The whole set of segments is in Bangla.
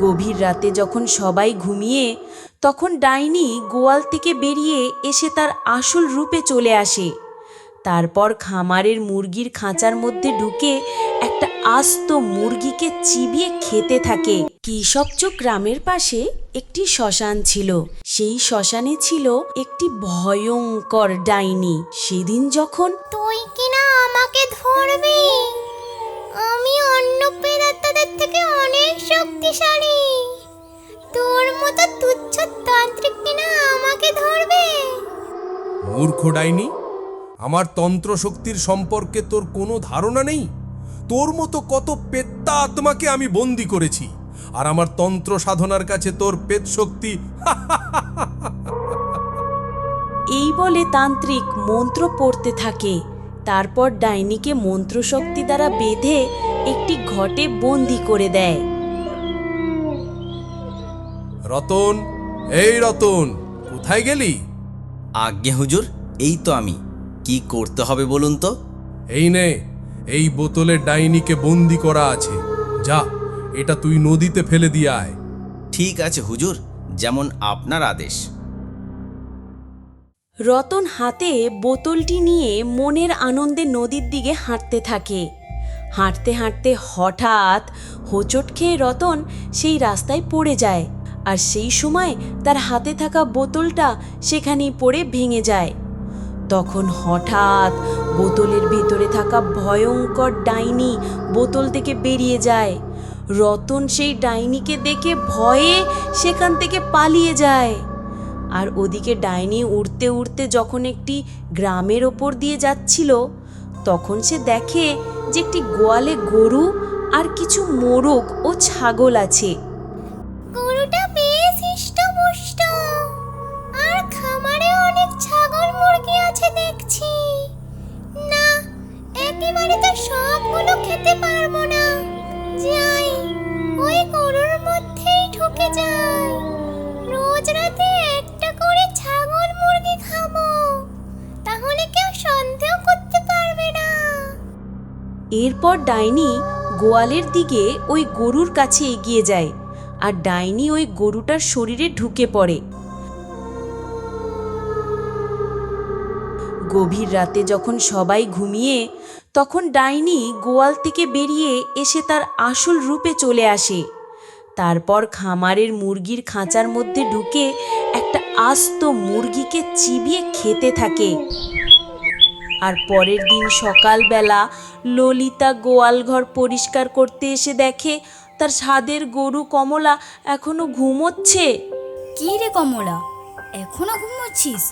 গভীর রাতে যখন সবাই ঘুমিয়ে, তখন ডাইনি গোয়াল থেকে বেরিয়ে এসে তার আসল রূপে চলে আসে। তারপর খামারের মুরগির খাঁচার মধ্যে ঢুকে একটা আস্ত মুরগিকে চিবিয়ে খেতে থাকে। কৃষকচক গ্রামের পাশে একটি শ্মশান ছিল। সেই শ্মশানে ছিল একটি ভয়ঙ্কর ডাইনি। সেদিন যখন তুই কিনা আমাকে ধরবি? আমি অন্য প্রেতাত্মাদের থেকে অনেক শক্তিশালী। তোর মতো তুচ্ছ তান্ত্রিক কিনা আমাকে ধরবে? মূর্খ ডাইনি, আমার তন্ত্র শক্তির সম্পর্কে তোর কোনো ধারণা নেই। তোর মতো কত পেত্তা আত্মাকে আমি বন্দি করেছি, আর আমার তন্ত্র সাধনার কাছে তোর পেত শক্তি। এই বলে তান্ত্রিক মন্ত্র পড়তে থাকে। তারপর ডাইনিকে মন্ত্রশক্তি দ্বারা বেঁধে একটি ঘটে বন্দি করে দেয়। রতন, এই রতন, কোথায় গেলি? আজ্ঞে হুজুর, এই তো আমি। কি করতে হবে বলুন তো? এই নে, এই বোতলে ডাইনিকে বন্দি করা আছে। যা, এটা তুই নদীতে ফেলে দিয়ে আয়। ঠিক আছে হুজুর, যেমন আপনার আদেশ। রতন হাতে বোতলটি নিয়ে মনের আনন্দে নদীর দিকে হাঁটতে থাকে। হাঁটতে হাঁটতে হঠাৎ হোঁচট খেয়ে রতন সেই রাস্তায় পড়ে যায়, আর সেই সময় তার হাতে থাকা বোতলটা সেখানেই পড়ে ভেঙে যায়। তখন হঠাৎ বোতলের ভেতরে থাকা ভয়ঙ্কর ডাইনি বোতল থেকে বেরিয়ে যায়। রতন সেই ডাইনিকে দেখে ভয়ে সেখান থেকে পালিয়ে যায়। আর ওদিকে ডাইনি উড়তে উড়তে যখন একটি গ্রামের ওপর দিয়ে যাচ্ছিল, তখন সে দেখে যে একটি গোয়ালে গরু আর কিছু মোরগ ও ছাগল আছে। গরুটা বেশ হৃষ্টপুষ্ট, আর খামারে অনেক ছাগল মুরগি আছে দেখছি। না, একেবারে তো সবগুলো খেতে পারবো না। যাই, ওই গরুর মধ্যেই ঢুকে যাই। রোজ রাতে একটা করে ছাগল মুরগি খাবো, তাহলে কেউ সন্দেহ করতে পারবে না। এরপর ডাইনি গোয়ালের দিকে ওই গরুর কাছে এগিয়ে যায়, আর ডাইনি ওই গরুটার শরীরে ঢুকে পড়ে। গভীর রাতে যখন সবাই ঘুমিয়ে, তখন ডাইনি গোয়াল থেকে বেরিয়ে এসে তার আসল রূপে চলে আসে। তারপর খামারের মুরগির খাঁচার মধ্যে ঢুকে একটা আস্ত মুরগিকে চিবিয়ে খেতে থাকে। আর পরের দিন সকালবেলা ললিতা গোয়াল ঘর পরিষ্কার করতে এসে দেখে তার ছাদের গরু কমলা এখনো ঘুমোচ্ছে। কি রে কমলা, এখনো ঘুমোচ্ছিস?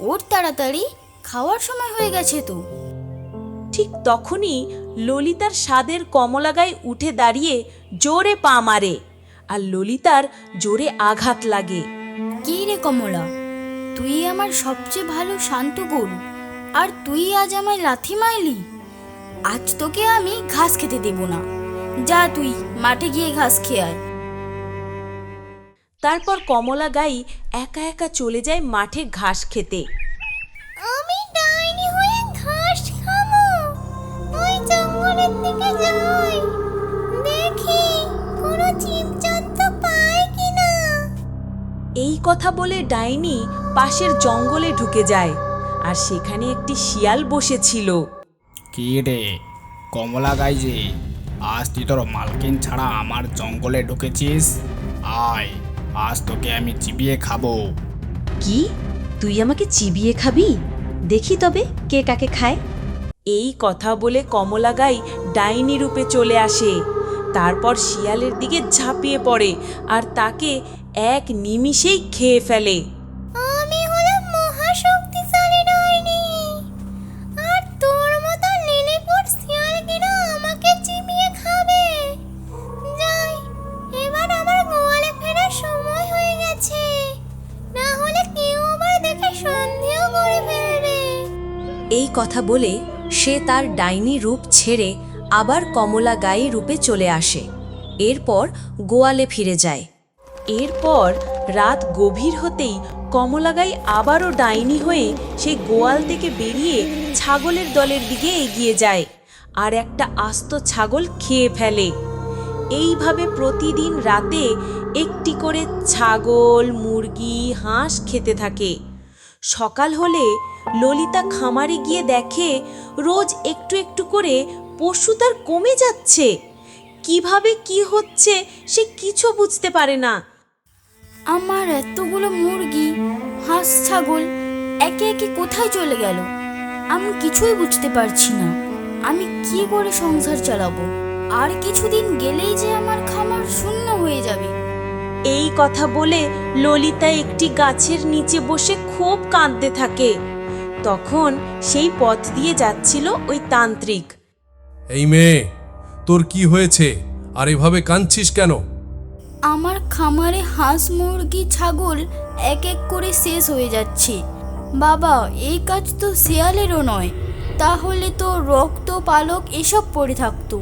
ওর তাড়াতাড়ি, খাওয়ার সময় হয়ে গেছে তো। ঠিক তখনই ললিতার ছাদের কমলা গায়ে উঠে দাঁড়িয়ে জোরে পা মারে, আর ললিতার জোরে আঘাত লাগে। কি রে কমলা, তুই আমার সবচেয়ে ভালো শান্ত গরু, আর তুই আজ আমায় লাথি মারলি? আজ তোকে আমি ঘাস খেতে দেব না। যা, তুই মাঠে গিয়ে ঘাস খেয়ে আয়। তারপর কমলা গাই একা একা চলে যায় মাঠে ঘাস খেতে। আমি ডাইনি হয়ে ঘাস খাবো। ওই জঙ্গলের দিকে যাই, দেখি কোনো জীবজন্তু পাই কিনা। এই কথা বলে ডাইনি পাশের জঙ্গলে ঢুকে যায়, আর সেখানে একটি শিয়াল বসেছিল। কি রে কমলা গাই যে, আজ তুই তোর মালকিন ছাড়া আমার জঙ্গলে ঢুকেছিস? আয়, আজ তোকে আমি চিবিয়ে খাবো। কি, তুই আমাকে চিবিয়ে খাবি? দেখি তবে কে কাকে খায়। এই কথা বলে কমলা গাই ডাইনি রূপে চলে আসে। তারপর শিয়ালের দিকে ঝাঁপিয়ে পড়ে আর তাকে এক নিমিষেই খেয়ে ফেলে। আমি হলাম মহাশক্তিশালী ডাইনি, আর তোর মতো লিলিপুট শিয়াল কিনা আমাকে চিবিয়ে খাবে। যাই, এবার আমার গোয়ালে ফেরার সময় হয়ে গেছে, না হলে কেউ আবার দেখে সন্দেহ করে ফেলবে। এই কথা বলে সে তার ডাইনি রূপ ছেড়ে আবার কমলা গাই রূপে চলে আসে। এরপর গোয়ালে ফিরে যায়। এরপর রাত গভীর হতেই কমলা গাই আবারও ডাইনি হয়ে সেই গোয়াল থেকে বেরিয়ে ছাগলের দলের দিকে এগিয়ে যায়, আর একটা আস্ত ছাগল খেয়ে ফেলে। এইভাবে প্রতিদিন রাতে একটি করে ছাগল, মুরগি, হাঁস খেতে থাকে। সকাল হলে ললিতা খামারে গিয়ে দেখে রোজ একটু একটু করে পশু তার কমে যাচ্ছে। কিভাবে কি হচ্ছে সে কিছু বুঝতে পারে না। আমার এতগুলো মুরগি, হাঁস, ছাগল একে একে কোথায় চলে গেল? আমি কিছুই বুঝতে পারছি না। আমি কি করে সংসার চালাবো? আর কিছুদিন গেলেই যে আমার খামার শূন্য হয়ে যাবে। এই কথা বলে ললিতা একটি গাছের নিচে বসে খুব কাঁদতে থাকে। তখন সেই পথ দিয়ে যাচ্ছিল ওই তান্ত্রিক। এই মেয়ে, তোর কি হয়েছে আর এভাবে কাঁদছিস কেন? আমার খামারে হাঁস, মুরগি, ছাগল এক এক করে শেষ হয়ে যাচ্ছে। বাবা, এই কাজ তো শেয়ালেরও নয়, তাহলে তো রক্ত, পালক এসব পড়ে থাকতো।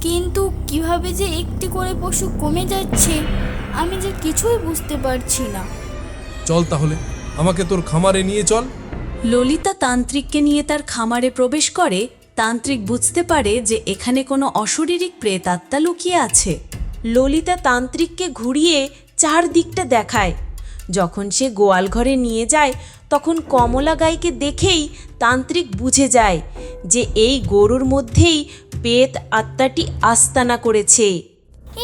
কিন্তু কিভাবে যে একটি করে পশু কমে যাচ্ছে আমি যে কিছুই বুঝতে পারছি না। চল তাহলে, আমাকে তোর খামারে নিয়ে চল। ললিতা তান্ত্রিককে নিয়ে তার খামারে প্রবেশ করে। তান্ত্রিক বুঝতে পারে যে এখানে কোনো অশরীরিক প্রেতাত্মা লুকিয়ে আছে। ললিতা তান্ত্রিককে ঘুরিয়ে চারদিকটা দেখায়। যখন সে গোয়াল ঘরে নিয়ে যায় তখন কমলা গাইকে দেখেই তান্ত্রিক বুঝে যায় যে এই গরুর মধ্যেই পেত আত্মাটি আস্তানা করেছে।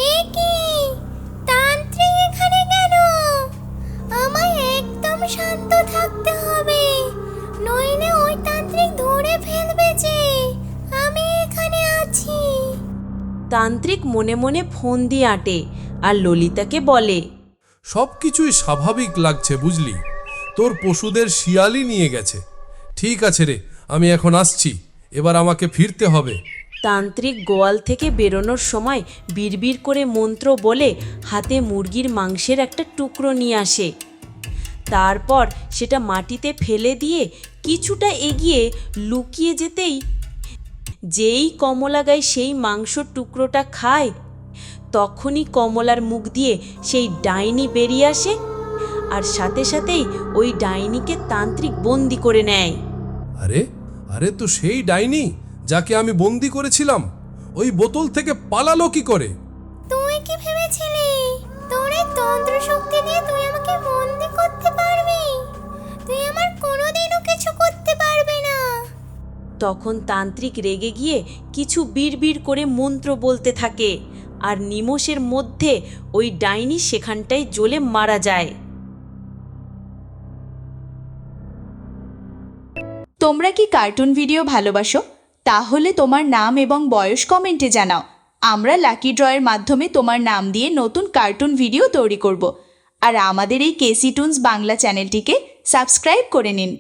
এ কি? তান্ত্রিক এখানে কেন? আমায় একদম শান্ত থাকতে হবে, নইলে ওই তান্ত্রিক ধরে ফেলবে যে আমি এখানে আছি। তান্ত্রিক মনে মনে ফোন দিয়ে আঁটে আর ললিতাকে বলে, সব কিছুই স্বাভাবিক লাগছে বুঝলি, তোর পশুদের শিয়ালই নিয়ে গেছে। ঠিক আছে রে, আমি এখন আসছি, এবার আমাকে ফিরতে হবে। তান্ত্রিক গোয়াল থেকে বেরোনোর সময় বিড়বিড় করে মন্ত্র বলে হাতে মুরগির মাংসের একটা টুকরো নিয়ে আসে। তারপর সেটা মাটিতে ফেলে দিয়ে কিছুটা এগিয়ে লুকিয়ে যেতেই যেই কমলা গাই সেই মাংসর টুকরোটা খায় তখনই কমলার মুখ দিয়ে সেই ডাইনি বেরিয়ে আসে আর সাথে সাথেই ওই ডাইনিকে তান্ত্রিক বন্দি করে নেয়। আরে আরে, তো সেই ডাইনি যাকে আমি বন্দি করেছিলাম, ওই বোতল থেকে পালালো কি করে? তুই কি ভেবেছিলি তোর এই তন্ত্র শক্তি দিয়ে তুই আমাকে বন্দি করতে পারবি? তুই আমার কোনোদিনও কিছু করতে পারবি না। তখন তান্ত্রিক রেগে গিয়ে কিছু বিড়বিড় করে মন্ত্র বলতে থাকে আর নিমেষের মধ্যে ওই ডাইনি সেখানটায় জ্বলে মারা যায়। তোমরা কি কার্টুন ভিডিও ভালোবাসো? তাহলে তোমার নাম এবং বয়স কমেন্টে জানাও। আমরা লাকি ড্রয়ের মাধ্যমে তোমার নাম দিয়ে নতুন কার্টুন ভিডিও তৈরি করব। আর আমাদের এই কেসি টুনস বাংলা চ্যানেলটিকে সাবস্ক্রাইব করে নিন।